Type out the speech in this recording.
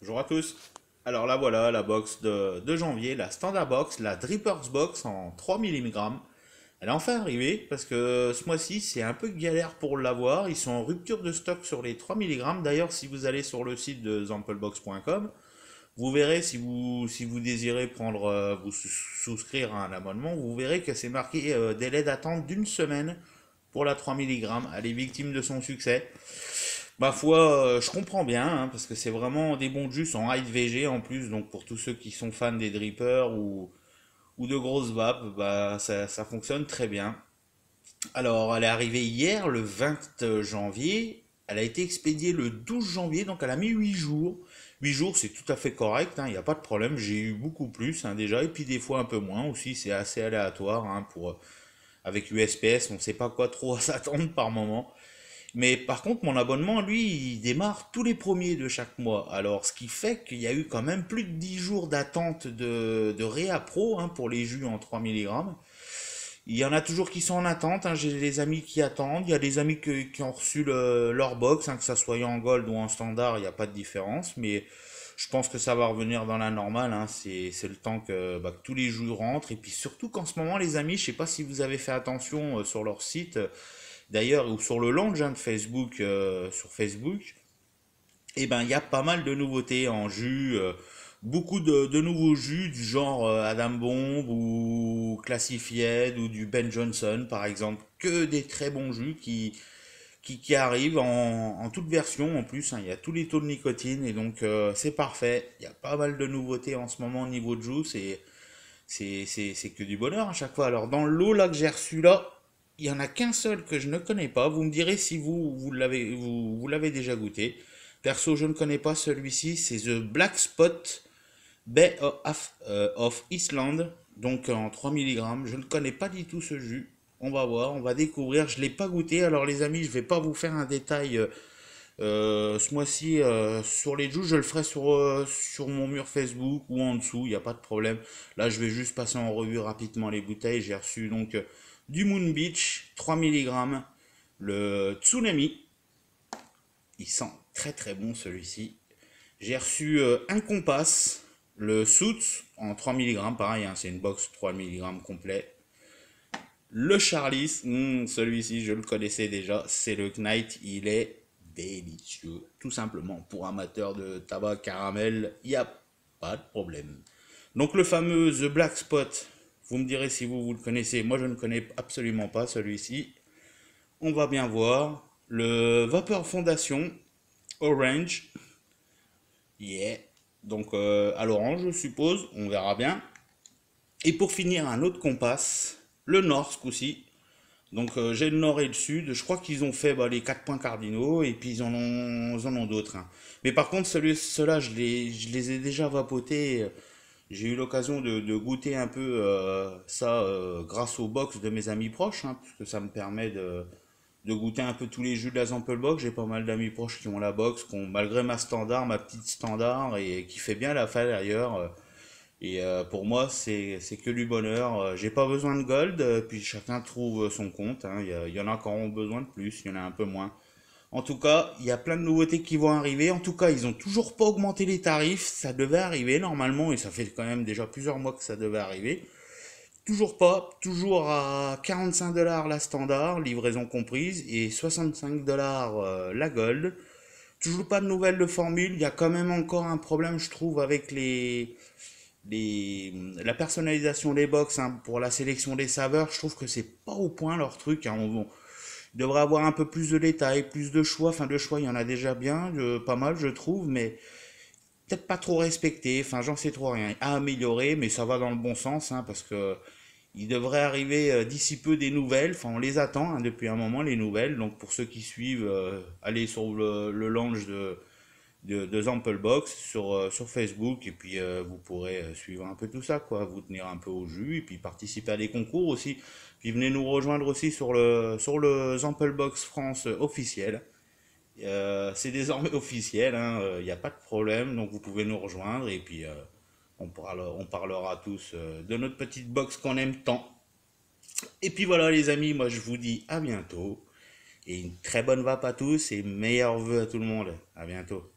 Bonjour à tous. Alors là voilà la box de janvier, la Standard Box, la Drippers Box en 3 milligrammes. Elle est enfin arrivée parce que ce mois-ci c'est un peu galère pour l'avoir. Ils sont en rupture de stock sur les 3 milligrammes. D'ailleurs si vous allez sur le site de zamplebox.com, vous verrez si vous désirez prendre souscrire à un abonnement, vous verrez que c'est marqué délai d'attente d'une semaine pour la 3 milligrammes. Elle est victime de son succès. Ma foi, je comprends bien, hein, parce que c'est vraiment des bons jus en high VG en plus, donc pour tous ceux qui sont fans des drippers ou de grosses vapes, bah ça fonctionne très bien. Alors, elle est arrivée hier, le 20 janvier, elle a été expédiée le 12 janvier, donc elle a mis 8 jours. 8 jours, c'est tout à fait correct, il n'y a pas de problème, j'ai eu beaucoup plus déjà, et puis des fois un peu moins aussi, c'est assez aléatoire, avec USPS, on ne sait pas quoi trop s'attendre par moment. Mais par contre, mon abonnement, lui, il démarre tous les premiers de chaque mois. Alors, ce qui fait qu'il y a eu quand même plus de 10 jours d'attente de Réa Pro pour les jus en 3 milligrammes. Il y en a toujours qui sont en attente, j'ai des amis qui attendent, il y a des amis qui ont reçu leur box, que ça soit en gold ou en standard, il n'y a pas de différence, mais je pense que ça va revenir dans la normale, c'est le temps que tous les jus rentrent, et puis surtout qu'en ce moment les amis, je sais pas si vous avez fait attention sur leur site, d'ailleurs, ou sur le launch de Facebook, sur Facebook, eh ben, il y a pas mal de nouveautés en jus, beaucoup de nouveaux jus du genre Adam Bomb ou Classified ou du Ben Johnson par exemple, que des très bons jus qui arrivent en toute version en plus, il y a tous les taux de nicotine et donc c'est parfait, il y a pas mal de nouveautés en ce moment au niveau de jus, c'est que du bonheur à chaque fois. Alors dans le lot là que j'ai reçu là, il y en a qu'un seul que je ne connais pas. Vous me direz si vous l'avez déjà goûté. Perso, je ne connais pas celui-ci. C'est The Black Spot Bay of Iceland. Donc en 3 milligrammes. Je ne connais pas du tout ce jus. On va voir, on va découvrir. Je ne l'ai pas goûté. Alors les amis, je ne vais pas vous faire un détail ce mois-ci sur les jus. Je le ferai sur mon mur Facebook ou en dessous. Il n'y a pas de problème. Là, je vais juste passer en revue rapidement les bouteilles. J'ai reçu donc du Moon Beach, 3 milligrammes, le Tsunami, il sent très très bon celui-ci. J'ai reçu un Compass, le Suits en 3 milligrammes, pareil, c'est une box 3 milligrammes complet. Le Charlis, celui-ci je le connaissais déjà, c'est le Knight, il est délicieux. Tout simplement, pour amateur de tabac caramel, il n'y a pas de problème. Donc le fameux The Black Spot, vous me direz si vous le connaissez, moi je ne connais absolument pas celui-ci. On va bien voir. Le Vapeur Fondation Orange, yeah. Donc à l'orange je suppose, on verra bien. Et pour finir un autre Compass, le Norsk aussi. Donc j'ai le nord et le sud. Je crois qu'ils ont fait les 4 points cardinaux et puis ils en ont d'autres. Mais par contre, ceux-là, je les ai déjà vapotés. J'ai eu l'occasion de goûter un peu ça grâce aux box de mes amis proches, puisque ça me permet de goûter un peu tous les jus de la Sample Box. J'ai pas mal d'amis proches qui ont la box, malgré ma petite standard, et qui fait bien l'affaire d'ailleurs. Et pour moi, c'est que du bonheur. J'ai pas besoin de gold, puis chacun trouve son compte. Il y en a qui auront besoin de plus, il y en a un peu moins. En tout cas, il y a plein de nouveautés qui vont arriver. En tout cas, ils ont toujours pas augmenté les tarifs. Ça devait arriver normalement, et ça fait quand même déjà plusieurs mois que ça devait arriver. Toujours pas, toujours à 45 $ la standard, livraison comprise, et 65 $ la gold. Toujours pas de nouvelles de formule. Il y a quand même encore un problème, je trouve, avec la personnalisation des box pour la sélection des saveurs. Je trouve que c'est pas au point leur truc. Il devrait avoir un peu plus de détails, plus de choix. Enfin, de choix, il y en a déjà bien, pas mal, je trouve, mais peut-être pas trop respecté. Enfin, j'en sais trop rien. À améliorer, mais ça va dans le bon sens, parce que il devrait arriver d'ici peu des nouvelles. Enfin, on les attend depuis un moment, les nouvelles. Donc, pour ceux qui suivent, allez sur le launch de Zamplebox sur Facebook. Et puis, vous pourrez suivre un peu tout ça, quoi. Vous tenir un peu au jus. Et puis, participer à des concours aussi. Puis, venez nous rejoindre aussi sur le Zamplebox France officiel. C'est désormais officiel, il n'y a pas de problème. Donc, vous pouvez nous rejoindre. Et puis, on parlera tous de notre petite box qu'on aime tant. Et puis voilà les amis, moi je vous dis à bientôt. Et une très bonne vape à tous et meilleurs vœux à tout le monde. À bientôt.